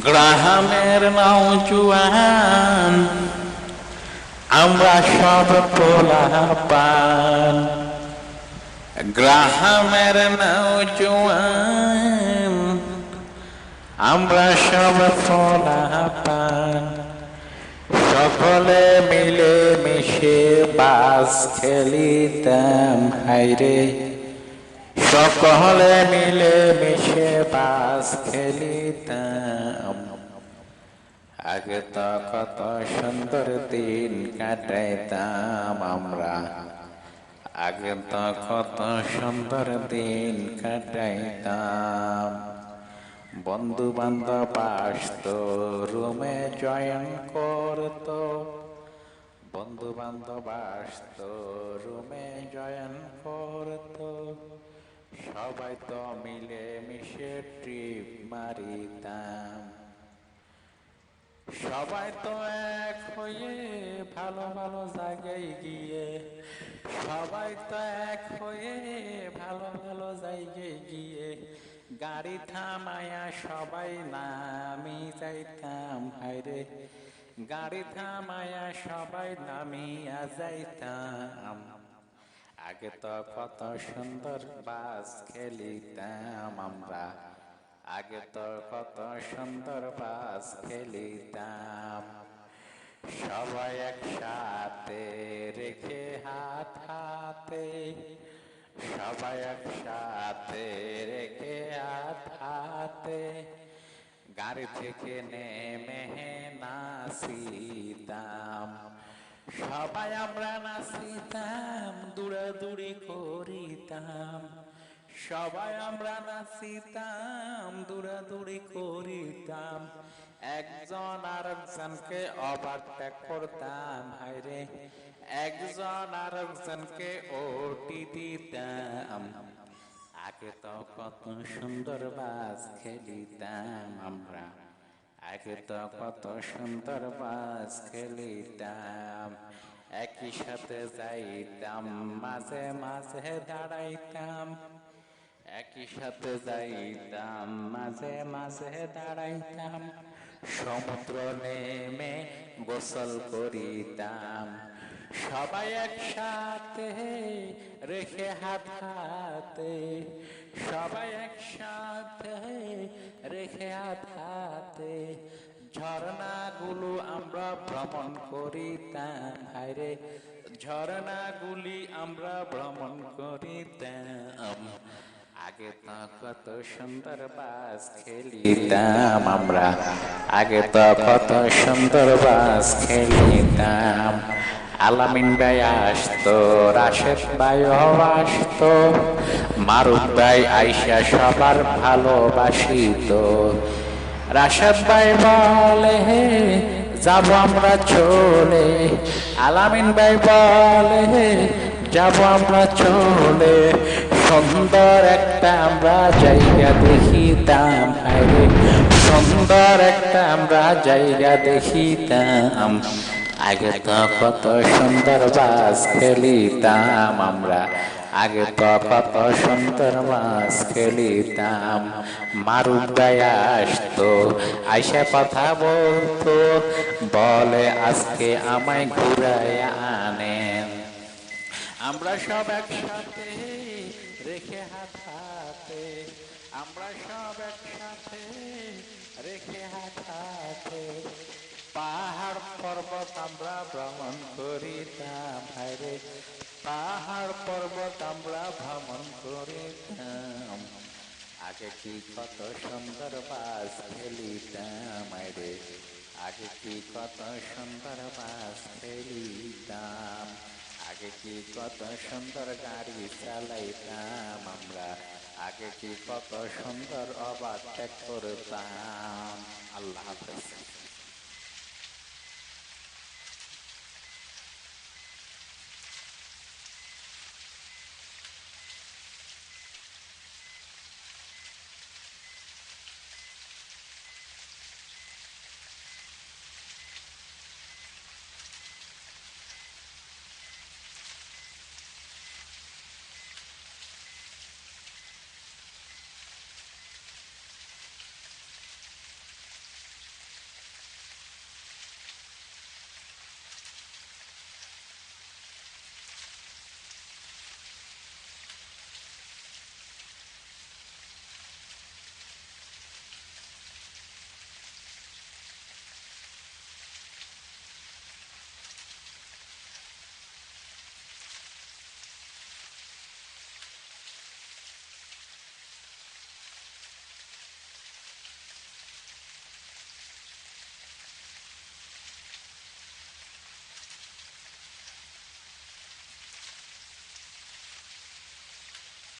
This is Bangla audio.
গ্রামের নওজোয়ান আমরা সব পোলাপান, গ্রামের নওজোয়ান আমরা সব পোলাপান, সকলে মিলে মিশে বাস খেলিতাম হাইরে, সকলে মিলে মিশে বাস খেলিতাম। আগে তো কত সুন্দর দিন কাটাইতাম আমরা, আগে তো কত সুন্দর দিন কাটাইতাম। বন্ধু বান্ধব আসতো রুমে জয়েন করতো, বন্ধু বান্ধব আসতো রুমে জয়েন করতো, সবাই তো মিলে মিশে ট্রিপ মারিতাম। সবাই তো এক হয়ে ভালো ভালো জায়গায় গিয়ে, সবাই তো এক হয়ে ভালো ভালো জায়গায় গিয়ে গাড়ি থামায়া সবাই নামি যাইতাম হায়রে, গাড়ি থামায়া সবাই নামিয়া যাইতাম। আগে তো কত সুন্দর বাস খেলিতাম আমরা, আগে তো কত সুন্দর বাস খেলিতাম। সবাই একসাথে রেখে হাত হাতে, সবাই একসাথে রেখে হাত হাতে, গাড়ি থেকে নেমে নাচিতাম। সবাই আমরা নাচিতাম, দৌড়াদৌড়ি করিতাম, সবাই আমরা নাচিতাম, দৌড়াদৌড়ি করিতাম। একজন আর একজনকে ওভারটেক করতাম হায়রে, একজন আর একজনকে ওটি দিতাম। আগে তো কত সুন্দর বাস খেলিতাম আমরা, আগে তো কত সুন্দর বাস খেলিতাম। একই সাথে যাইতাম, মাঝে মাঝে দাঁড়াইতাম, একই সাথে যাইতাম, মাঝে মাঝে দাঁড়াইতাম। সমুদ্র নেমে গোসল করিতাম, সবাই একসাথে রেখে হাত হাতে, সবাই একসাথে রেখে হাত হাতে। ঝর্ণাগুলো আমরা ভ্রমণ করিতাম হায়রে, ঝর্ণাগুলি আমরা ভ্রমণ করিতাম। আগে তো কত সুন্দর বাস খেলিতাম আমরা, আগে তো কত সুন্দর বাস খেলিতাম। আলামিন ভাই আসতো, রাশেদ ভাই আসতো, মারুফ ভাই আইসা সবার ভালোবাসিত। রাশেদ ভাই বলে যাব আমরা চলে, আলামিন ভাই বলে যাব আমরা চলে, সুন্দর একটা আমরা জায়গা দেখিতাম হায়রে, সুন্দর একটা আমরা জায়গা দেখিতাম। আগে তো কত সুন্দর বাস খেলিতাম আমরা, আগে তো কত সুন্দর বাস খেলিতাম। মারুফ ভাই আসতো, আইসা কথা বলতো, বলে আজকে আমায় ঘুরাইয়া আনেন। আমরা সব একসাথে রেখে হাত হাতে, আমরা সব একসাথে রেখে হাতে পাহাড় পর্বত আমরা ভ্রমণ করিতাম, হায়রে পাহাড় পর্বত আমরা ভ্রমণ করিতাম। আগে কি কত সুন্দর বাস খেলিতাম, হায়রে আগে কি কত সুন্দর বাস খেলিতাম। আগে কি কত সুন্দর গাড়ি চালাইতাম আমরা, আগে কি কত সুন্দর ওভারটেক করতাম। আল্লাহ হাফেজ।